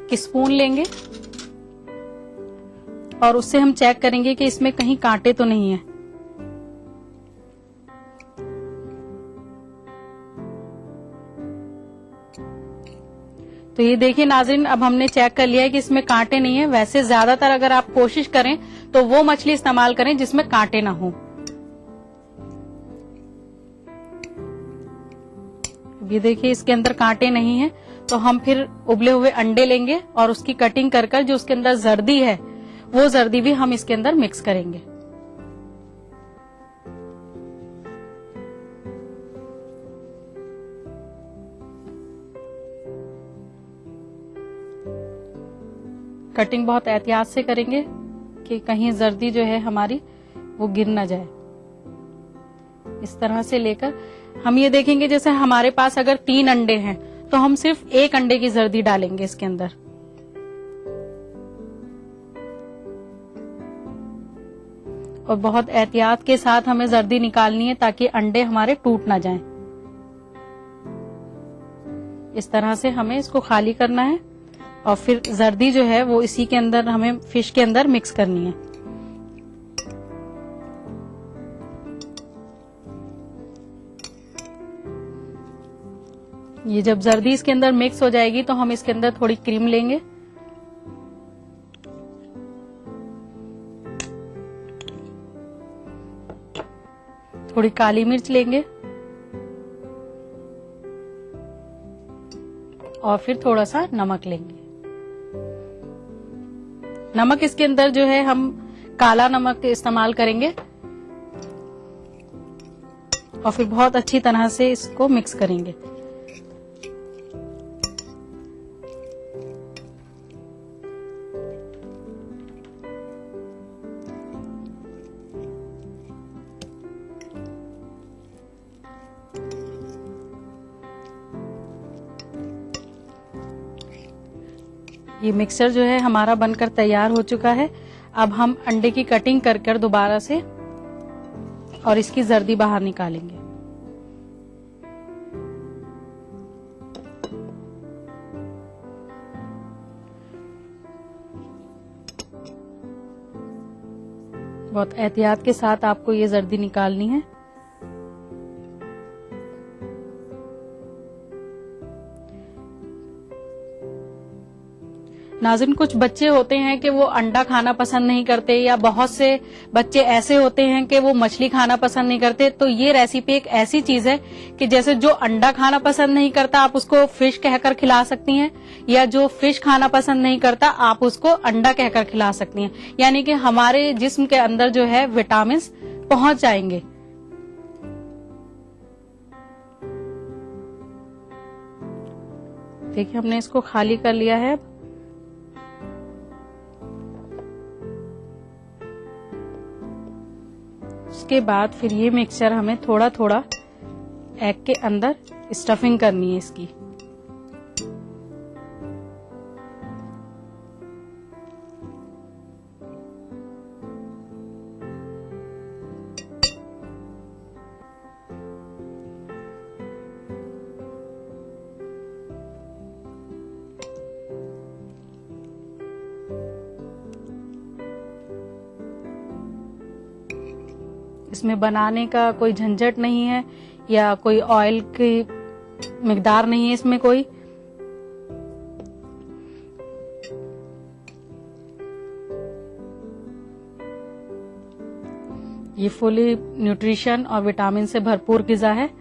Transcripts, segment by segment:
एक स्पून लेंगे और उससे हम चेक करेंगे कि इसमें कहीं कांटे तो नहीं है। तो ये देखिए नाज़रीन, अब हमने चेक कर लिया है कि इसमें कांटे नहीं है। वैसे ज्यादातर अगर आप कोशिश करें तो वो मछली इस्तेमाल करें जिसमें कांटे ना हो। ये देखिए इसके अंदर कांटे नहीं है, तो हम फिर उबले हुए अंडे लेंगे और उसकी कटिंग कर कर जो उसके अंदर जर्दी है वो जर्दी भी हम इसके अंदर मिक्स करेंगे। कटिंग बहुत एहतियात से करेंगे कि कहीं जर्दी जो है हमारी वो गिर ना जाए। इस तरह से लेकर हम ये देखेंगे, जैसे हमारे पास अगर 3 अंडे हैं तो हम सिर्फ 1 अंडे की जर्दी डालेंगे इसके अंदर। और बहुत एहतियात के साथ हमें जर्दी निकालनी है ताकि अंडे हमारे टूट ना जाएं। इस तरह से हमें इसको खाली करना है और फिर जर्दी जो है वो इसी के अंदर हमें फिश के अंदर मिक्स करनी है। ये जब जर्दी इसके अंदर मिक्स हो जाएगी तो हम इसके अंदर थोड़ी क्रीम लेंगे, थोड़ी काली मिर्च लेंगे और फिर थोड़ा सा नमक लेंगे। नमक इसके अंदर जो है हम काला नमक इस्तेमाल करेंगे और फिर बहुत अच्छी तरह से इसको मिक्स करेंगे। ये मिक्सचर जो है हमारा बनकर तैयार हो चुका है। अब हम अंडे की कटिंग कर कर दोबारा से और इसकी जर्दी बाहर निकालेंगे। बहुत एहतियात के साथ आपको ये जर्दी निकालनी है। नाज़रीन, कुछ बच्चे होते हैं कि वो अंडा खाना पसंद नहीं करते, या बहुत से बच्चे ऐसे होते हैं कि वो मछली खाना पसंद नहीं करते। तो ये रेसिपी एक ऐसी चीज है कि जैसे जो अंडा खाना पसंद नहीं करता आप उसको फिश कहकर खिला सकती हैं, या जो फिश खाना पसंद नहीं करता आप उसको अंडा कहकर खिला सकती हैं। यानी कि हमारे जिस्म के अंदर जो है विटामिन पहुंच जाएंगे। देखिए हमने इसको खाली कर लिया है। उसके बाद फिर ये मिक्सचर हमें थोड़ा थोड़ा एग के अंदर स्टफिंग करनी है इसकी। इसमें बनाने का कोई झंझट नहीं है या कोई ऑयल की मिकदार नहीं है इसमें कोई। ये फुली न्यूट्रिशन और विटामिन से भरपूर ग़िज़ा है।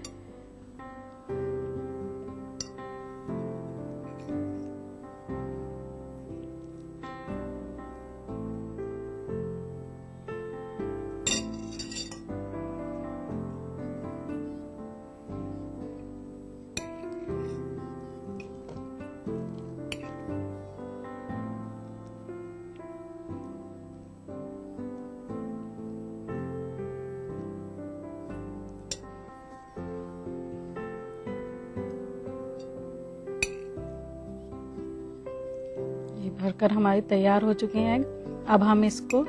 भरकर हमारे तैयार हो चुके हैं। अब हम इसको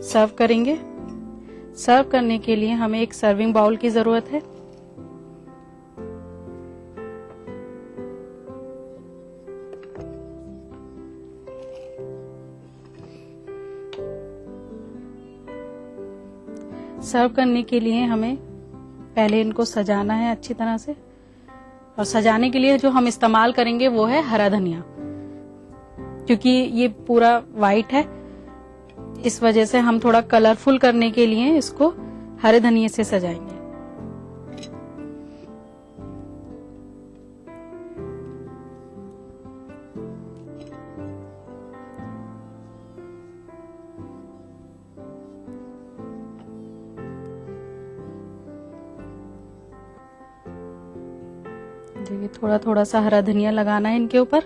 सर्व करेंगे। सर्व करने के लिए हमें एक सर्विंग बाउल की जरूरत है। सर्व करने के लिए हमें पहले इनको सजाना है अच्छी तरह से, और सजाने के लिए जो हम इस्तेमाल करेंगे वो है हरा धनिया, क्योंकि ये पूरा वाइट है, इस वजह से हम थोड़ा कलरफुल करने के लिए इसको हरे धनिये से सजाएंगे। देखिए थोड़ा थोड़ा सा हरा धनिया लगाना है इनके ऊपर।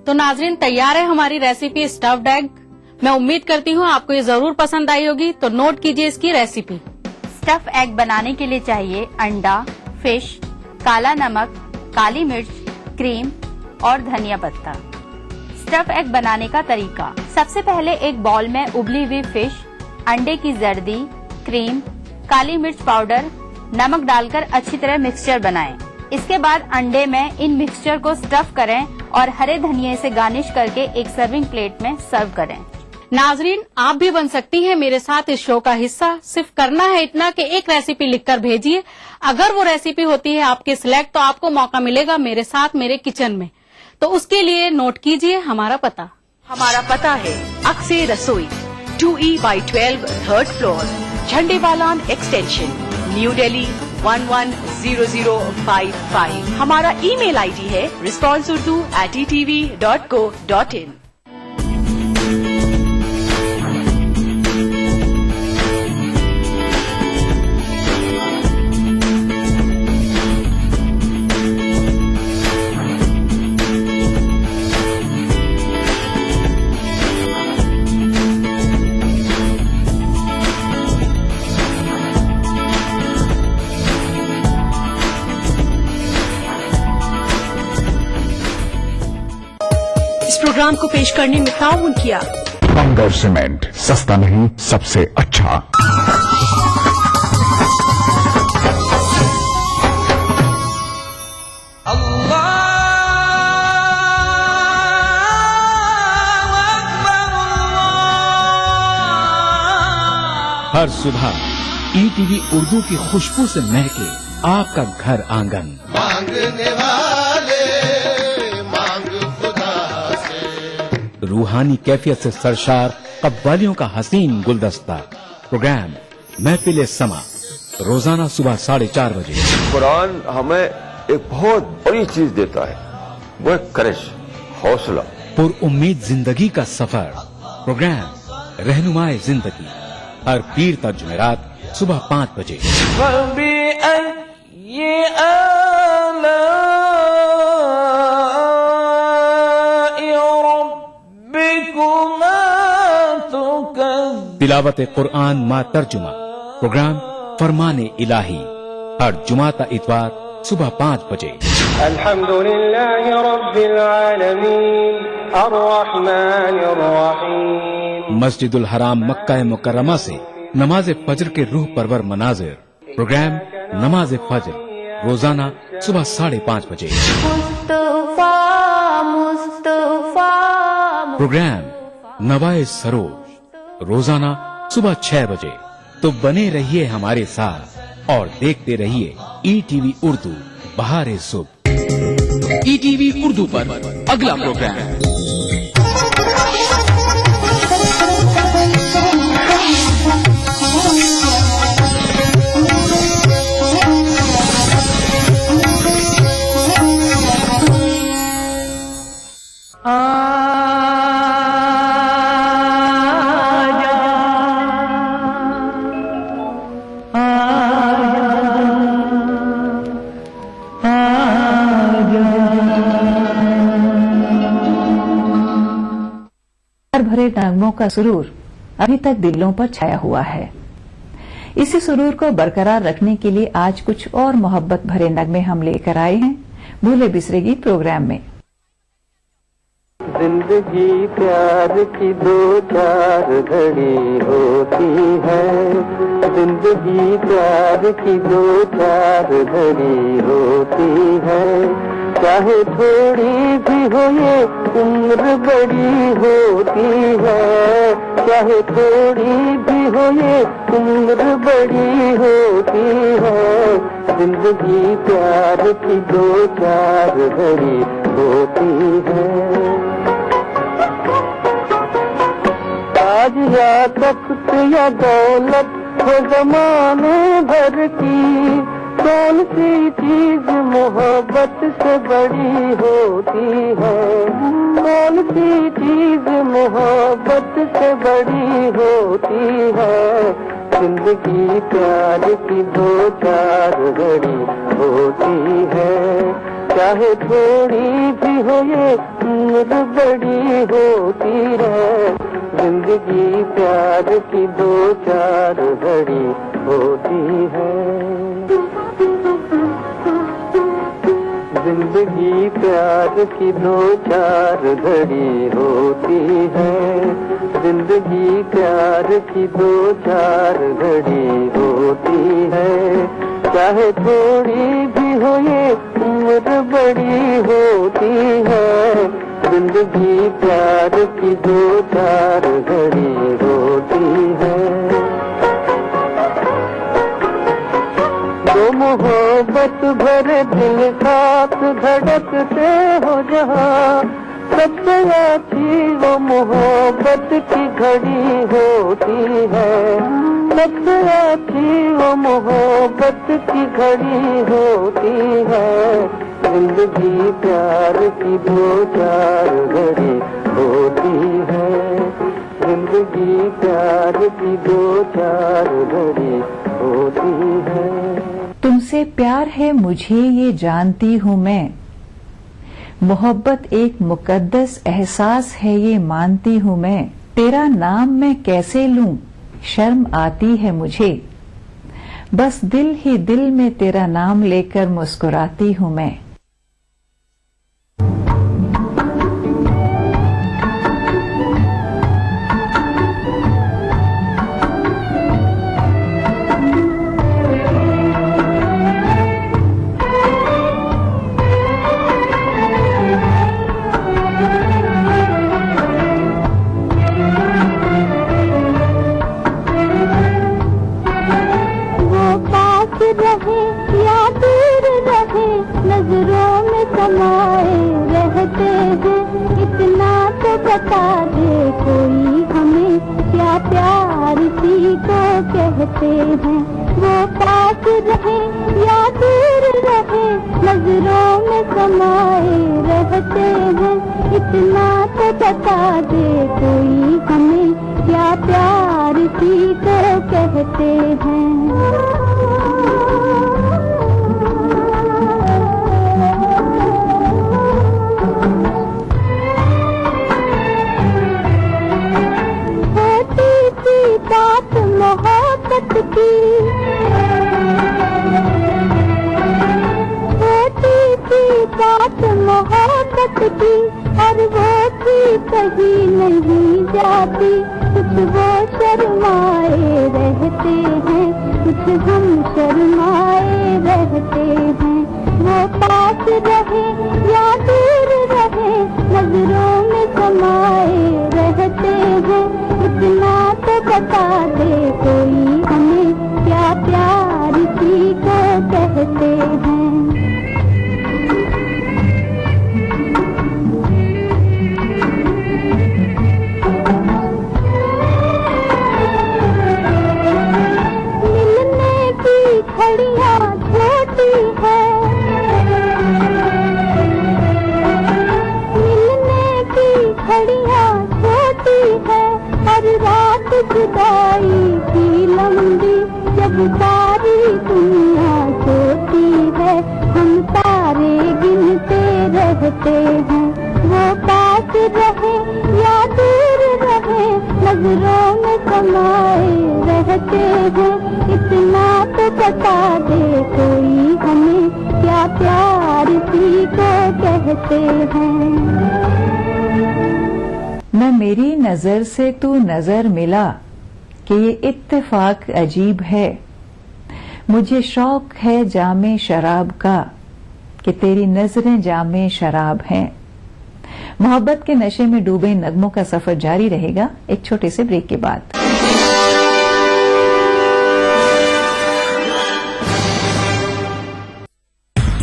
तो नाजरीन, तैयार है हमारी रेसिपी स्टफ्ड एग। मैं उम्मीद करती हूँ आपको ये जरूर पसंद आई होगी। तो नोट कीजिए इसकी रेसिपी। स्टफ एग बनाने के लिए चाहिए अंडा, फिश, काला नमक, काली मिर्च, क्रीम और धनिया पत्ता। स्टफ एग बनाने का तरीका। सबसे पहले एक बाउल में उबली हुई फिश, अंडे की जर्दी, क्रीम, काली मिर्च पाउडर, नमक डालकर अच्छी तरह मिक्सचर बनाएं। इसके बाद अंडे में इन मिक्सचर को स्टफ करें और हरे धनिये से गार्निश करके एक सर्विंग प्लेट में सर्व करें। नाजरीन, आप भी बन सकती हैं मेरे साथ इस शो का हिस्सा। सिर्फ करना है इतना कि एक रेसिपी लिखकर भेजिए। अगर वो रेसिपी होती है आपके सिलेक्ट, तो आपको मौका मिलेगा मेरे साथ मेरे किचन में। तो उसके लिए नोट कीजिए हमारा पता। हमारा पता है अक्से रसोई, 2E/12 3rd floor, Jhandewalan extension, new Delhi 110055। हमारा ईमेल आईडी है responseurdu@etv.co.in। इस प्रोग्राम को पेश करने में ताउन किया बंगर सीमेंट, सस्ता नहीं सबसे अच्छा। हर सुबह ईटीवी उर्दू की खुशबू से महके आपका घर आंगन। मांगने वाले मांग खुदा से। रूहानी कैफियत से सरशार कव्वालियों का हसीन गुलदस्ता। प्रोग्राम महफिल समा, रोजाना सुबह 4:30 बजे। कुरान हमें एक बहुत बड़ी चीज देता है, वो है करिश, हौसला। पुर उम्मीद जिंदगी का सफर। प्रोग्राम रहनुमाए जिंदगी, हर पीर तक जुमेरात सुबह 5 बजे। तिलावत कुरान मा तर्जुमा। प्रोग्राम फरमाने इलाही, हर जुमाता इतवार सुबह 5 बजे। अल्हम्दुलिल्लाह रब्बिल आलमीन अर्रहमानिर रहीम। मस्जिदुल हराम मक्का मुकर्रमा से नमाज फजर के रूह परवर मनाजिर। प्रोग्राम नमाज फजर रोजाना सुबह 5:30 बजे। प्रोग्राम नवाए सरोज रोजाना सुबह 6 बजे। तो बने रहिए हमारे साथ और देखते रहिए ईटीवी उर्दू बहारे सुबह। ईटीवी उर्दू पर अगला प्रोग्राम। भरे नगमों का सुरूर अभी तक दिलों पर छाया हुआ है। इसी सुरूर को बरकरार रखने के लिए आज कुछ और मोहब्बत भरे नगमे हम लेकर आए हैं भूले बिसरे गीत प्रोग्राम में। जिंदगी प्यार की दो चार घड़ी होती है, जिंदगी प्यार की दो चार घड़ी होती है। चाहे थोड़ी भी हो ये उम्र बड़ी होती है, चाहे थोड़ी भी हो ये उम्र बड़ी होती है। जिंदगी प्यार की दो चार घड़ी होती है। आज या तख्त या दौलत हो जमाने भर की, कौन सी चीज मोहब्बत से बड़ी होती है, कौन सी चीज मोहब्बत से बड़ी होती है। जिंदगी प्यार की दो चार घड़ी होती है, चाहे थोड़ी भी हो ये उम्र बड़ी होती है। जिंदगी प्यार की दो चार घड़ी होती है, जिंदगी प्यार की दो चार घड़ी होती है, जिंदगी प्यार की दो चार घड़ी होती है। चाहे थोड़ी भी हो ये उम्र बड़ी होती है। जिंदगी प्यार की दो चार घड़ी होती है। दो मोहब्बत भरे दिल साथ धड़कते हो जहाँ, सबसे अच्छी वो मोहब्बत की घड़ी होती है, सबसे अच्छी वो मोहब्बत की घड़ी होती है। जिंदगी प्यार की दो चार घड़ी होती है, जिंदगी प्यार की दो चार घड़ी होती है। तुमसे प्यार है मुझे ये जानती हूँ मैं, मोहब्बत एक मुकद्दस एहसास है ये मानती हूँ मैं। तेरा नाम मैं कैसे लूं शर्म आती है मुझे, बस दिल ही दिल में तेरा नाम लेकर मुस्कुराती हूँ मैं। रहे या दूर रहे, नजरों में समाए रहते हैं। इतना तो बता दे कोई हमें, क्या प्यार इसी को कहते हैं। वो पास रहे या दूर रहे, नजरों में समाए रहते हैं। इतना तो बता दे कोई हमें, क्या प्यार इसी को कहते हैं। बात मोहब्बत की, होती थी बात मोहब्बत की, और वो भी कहीं नहीं जाती। कुछ वो शर्माए रहते हैं, कुछ हम शर्माए रहते हैं। वो पास रहे या दूर रहे, नजरों में समाए रहते हैं। इतना तो बता दे कोई हमें, क्या प्यार इसी को कहते हैं। मिलने की घड़ियां छोटी है, मिलने की घड़ियां छोटी है, हर रात जुदाई की लंबी। जब सारी दुनिया सोती है, हम तारे गिनते रहते हैं। वो पास रहे या दूर रहे, नजरों में समाए रहते हैं। इतना तो बता दे कोई हमें, क्या प्यार इसी को कहते हैं। न मेरी नजर से तू नजर मिला कि ये इत्तेफाक अजीब है। मुझे शौक है जामे शराब का कि तेरी नजरें जामे शराब हैं। मोहब्बत के नशे में डूबे नगमों का सफर जारी रहेगा एक छोटे से ब्रेक के बाद।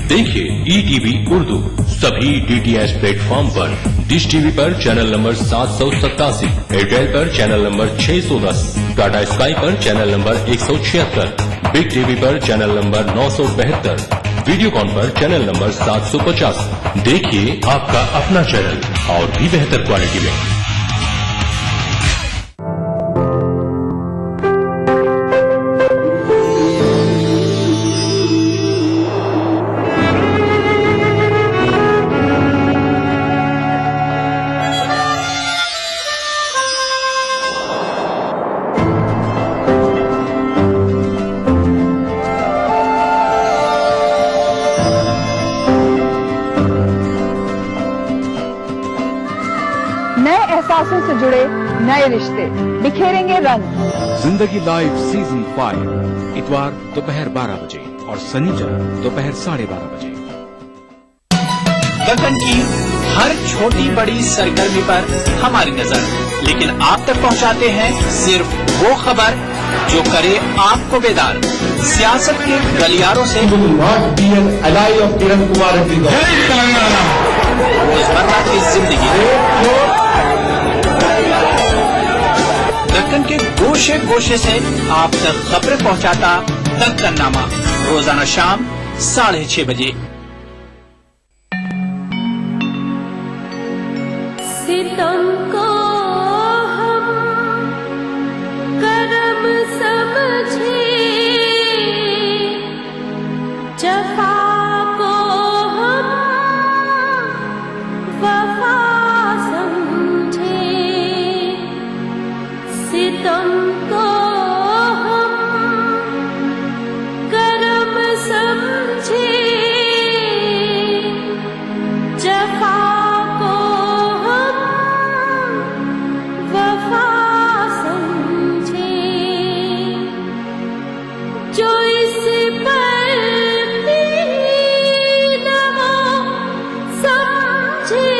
देखिए ETV उर्दू सभी DTH प्लेटफॉर्म पर। डिश टीवी पर चैनल नंबर 787, एयरटेल पर चैनल नंबर 610, टाटा स्काई पर चैनल नंबर 176, बिग टीवी पर चैनल नंबर 972, वीडियोकॉन पर चैनल नंबर 750। देखिए आपका अपना चैनल और भी बेहतर क्वालिटी में। नए एहसासों से जुड़े नए रिश्ते बिखेरेंगे रंग। जिंदगी लाइव सीजन 5 इतवार दोपहर 12 बजे और शनिचर दोपहर 12:30 बजे। दक्कन की हर छोटी बड़ी सरगर्मी पर हमारी नजर, लेकिन आप तक पहुंचाते हैं सिर्फ वो खबर जो करे आपको बेदार। सियासत के गलियारों से रोजमर्रा की जिंदगी, दक्कन के गोशे गोशे से आप तक खबरें पहुंचाता दक्कननामा, रोजाना शाम 6:30 बजे। सितम को हम करम समझे, जफा को हम वफा समझे। सितम को हम करम समझे, जफा को हम वफा समझे। जो इस पर भी न वो समझे,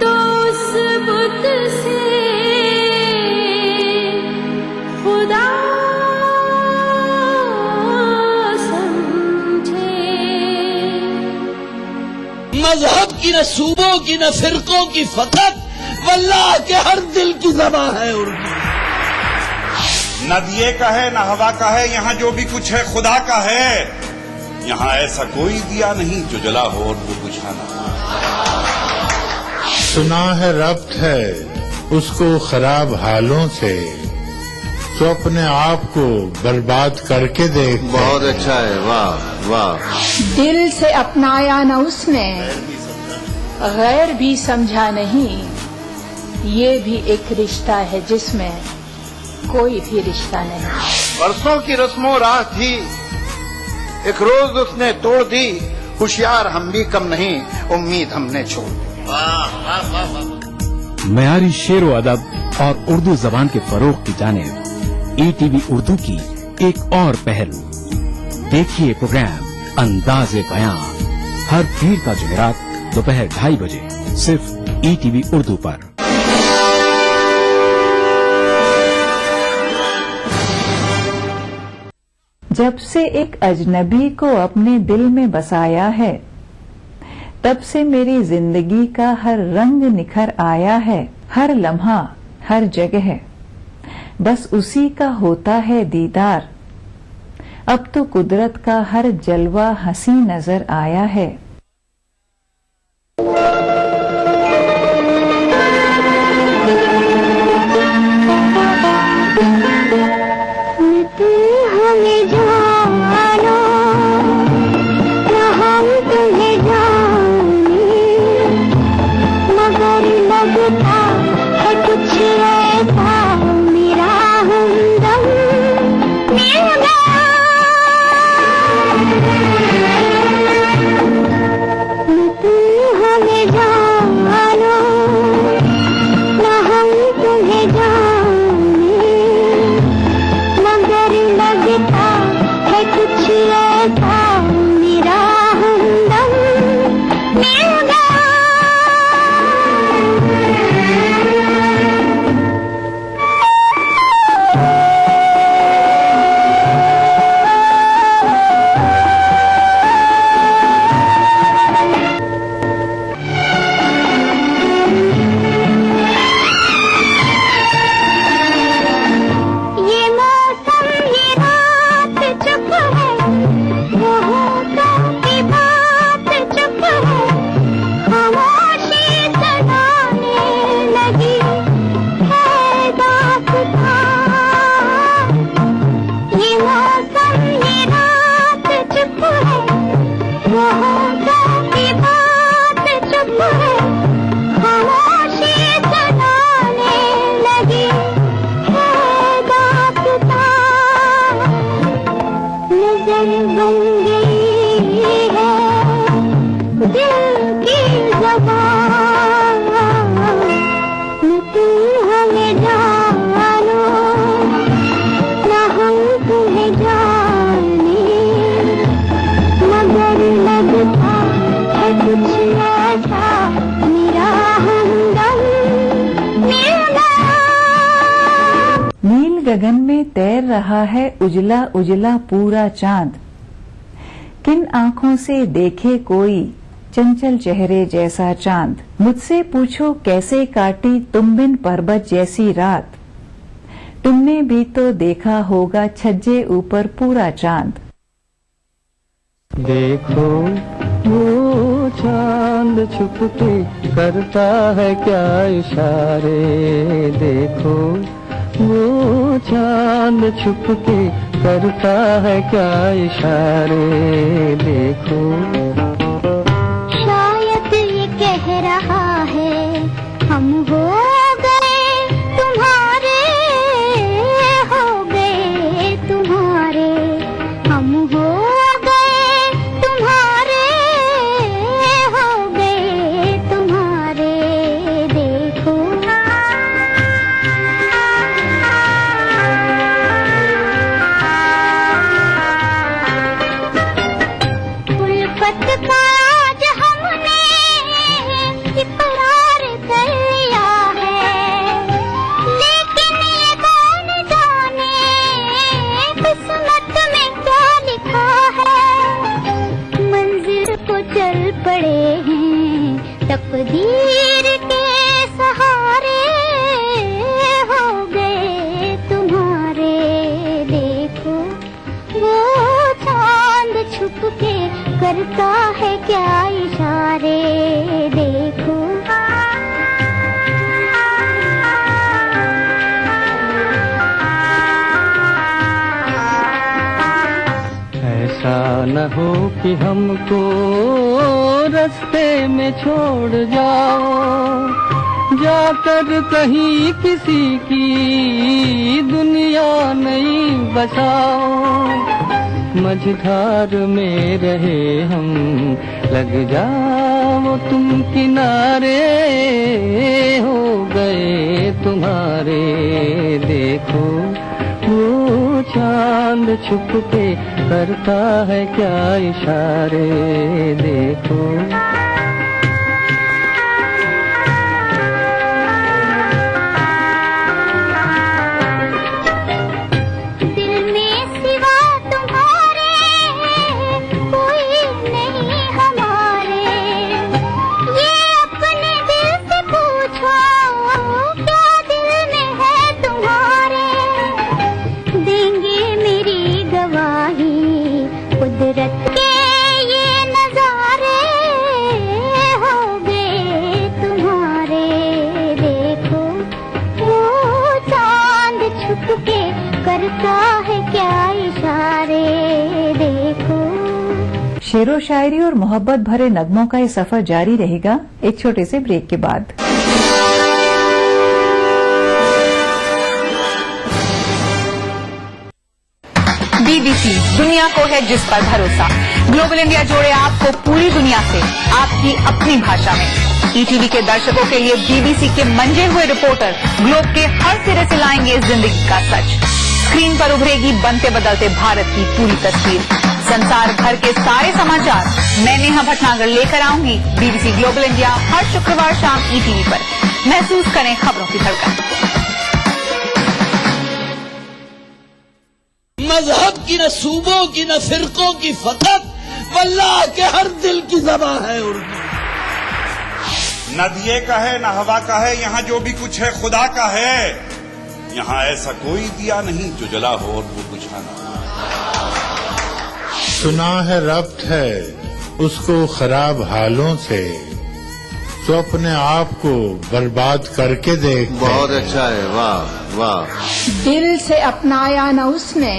तो उस बुत से खुदा समझे। मजहब की न सूबों की न फिरकों की फकत वल्लाह के हर दिल की ज़बान है उर्दू। न दिए का है न हवा का है, यहाँ जो भी कुछ है खुदा का है। यहाँ ऐसा कोई दिया नहीं जो जला हो और वो बुझा ना हो। सुना है रब्त है उसको खराब हालों से, तो अपने आप को बर्बाद करके देख। बहुत अच्छा है, वाह वाह। दिल से अपनाया न उसने, गैर भी समझा नहीं। ये भी एक रिश्ता है जिसमें कोई भी रिश्ता नहीं। बरसों की रस्मों राह थी, एक रोज उसने तोड़ दी। होशियार हम भी कम नहीं, उम्मीद हमने छोड़ दी। वाह वाह वाह वाह। मयारी शेरो अदब और उर्दू जबान के फरोग की जानिब ETV उर्दू की एक और पहल। देखिए प्रोग्राम अंदाज़े बयां हर पीर का जुमेरात दोपहर 2:30 बजे सिर्फ ETV उर्दू पर। जब से एक अजनबी को अपने दिल में बसाया है, तब से मेरी जिंदगी का हर रंग निखर आया है। हर लम्हा हर जगह बस उसी का होता है दीदार। अब तो कुदरत का हर जलवा हंसी नजर आया है। हमें जानो न हम तुम्हें जाने, मगर लगता है कुछ ऐसा मेरा हमदम मिल गया। तुम हमें जानो बन गई है दिल की ज़बान, न तुम हमें जानो न हम तुम्हें जाने, मगर लगता है कुछ ऐसा मेरा हमदम मिल गया। नील गगन में तैर रहा है उजला उजला पूरा चांद, किन आंखों से देखे कोई चंचल चेहरे जैसा चांद, मुझसे पूछो कैसे काटी तुम बिन पर्वत जैसी रात, तुमने भी तो देखा होगा छज्जे ऊपर पूरा चांद। देखो वो चांद छुपके करता है क्या इशारे, देखो वो चांद छुपके करता है क्या इशारे, देखो शायद ये कह रहा है हम हो गए तुम्हारे, हो गए तुम्हारे, हम हो गए तुम्हारे, हो गए तुम्हारे, देखो उल्फत का आज हमने इकरार कर लिया है, लेकिन ये कौन जाने किस्मत में क्या लिखा है, मंजिल को चल पड़े हैं तकदीर के सहारे, हो गए तुम्हारे, देखो वो चांद छुपके करता है क्या इशारे, देखो ऐसा न हो कि हमको रास्ते में छोड़ जाओ, जाकर कहीं किसी की दुनिया नहीं बसाओ, मझधार में रहे हम लग जाओ तुम किनारे, हो गए तुम्हारे, देखो वो चांद छुपके करता है क्या इशारे, देखो दिल में सिवा तुम्हारे कोई नहीं हमारे, ये अपने दिल से पूछो क्या दिल में है तुम्हारे, देंगे मेरी गवाही कुदरत के ये नजारे, हो गए तुम्हारे, देखो वो चांद छुपके करता है क्या इशारे, देखो। शेरो शायरी और मोहब्बत भरे नगमों का ये सफर जारी रहेगा एक छोटे से ब्रेक के बाद। बीबीसी दुनिया को है जिस पर भरोसा। ग्लोबल इंडिया जोड़े आपको पूरी दुनिया से आपकी अपनी भाषा में। ईटीवी के दर्शकों के लिए बीबीसी के मंजे हुए रिपोर्टर ग्लोब के हर सिरे से लाएंगे जिंदगी का सच। स्क्रीन पर उभरेगी बनते बदलते भारत की पूरी तस्वीर। संसार भर के सारे समाचार मैं नेहा भटनागर लेकर आऊंगी बीबीसी ग्लोबल इंडिया हर शुक्रवार शाम ईटीवी पर। महसूस करें खबरों की धड़कन। मजहब की न सूबों की न फिरकों की फकत वल्लाह के हर दिल की ज़बान है उर्दू। न दिए का है न हवा का है, यहाँ जो भी कुछ है खुदा का है। यहाँ ऐसा कोई दिया नहीं जो जला हो और वो बुझाना। सुना है रब्त है उसको खराब हालों से, तो अपने आप को बर्बाद करके देख। बहुत अच्छा है, वाह वाह। दिल से अपनाया न उसने,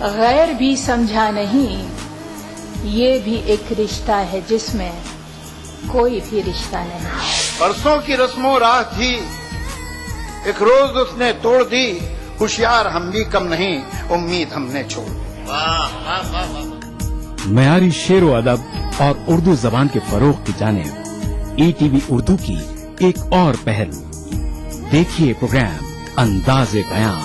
गैर भी समझा नहीं, ये भी एक रिश्ता है जिसमें कोई भी रिश्ता नहीं। परसों की रस्मों राह थी, एक रोज उसने तोड़ दी। होशियार हम भी कम नहीं, उम्मीद हमने छोड़ दी। मयारी शेरो अदब और उर्दू जबान के फरोग की जानिब ईटीवी उर्दू की एक और पहल। देखिए प्रोग्राम अंदाज़े बयां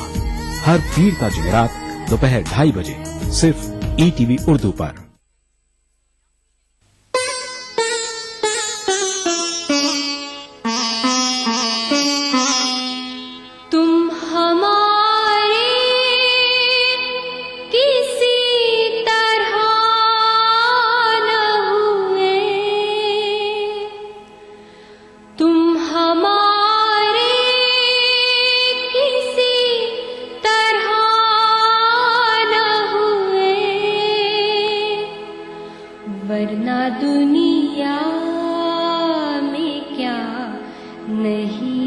हर पीर का जुमेरात दोपहर 2:30 बजे सिर्फ ईटीवी उर्दू पर। तुम हमारे किसी तरह न हुए, तुम हमारे किसी तरह न हुए, वरना दुनिया में क्या नहीं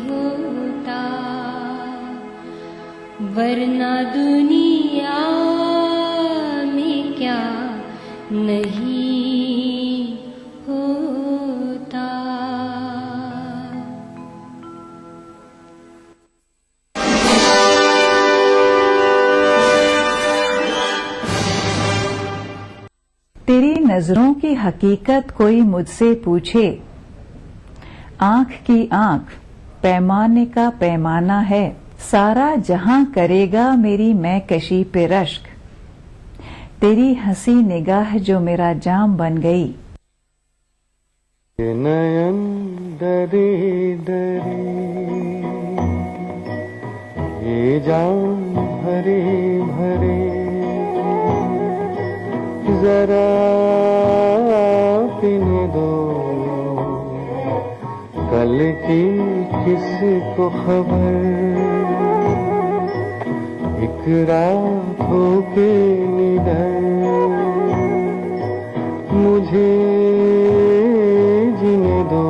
होता, वरना दुनिया में क्या नहीं होता। तेरी नजरों की हकीकत कोई मुझसे पूछे, आंख की आंख पैमाने का पैमाना है, सारा जहां करेगा मेरी मैं कशी पे रश्क, तेरी हंसी निगाह जो मेरा जाम बन गई। ये नयन डरे डरे, ये जाम भरे भरे, जरा पीने दो कल की किसको खबर, एक रातों के निडर मुझे जीने दो।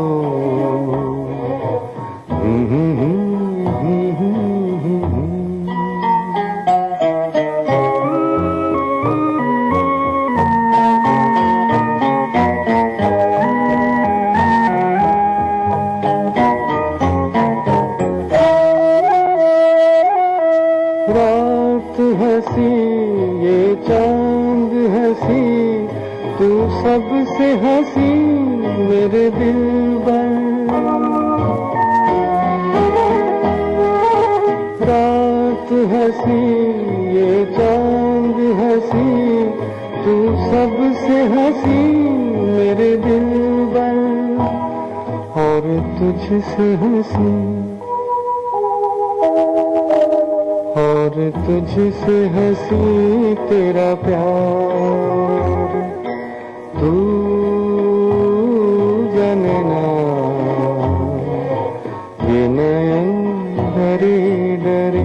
रात हंसी ये चांद हंसी, तू सबसे हंसी मेरे दिल पर। रात हंसी ये चांद हंसी, तू सबसे हंसी मेरे दिल पर, और तुझसे हंसी और तुझसे हंसी तेरा प्यार, तू जानना ये नयन डरे डरे,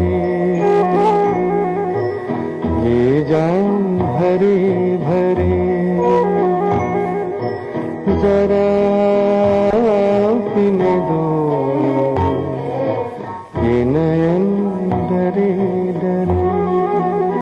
ये जान भरे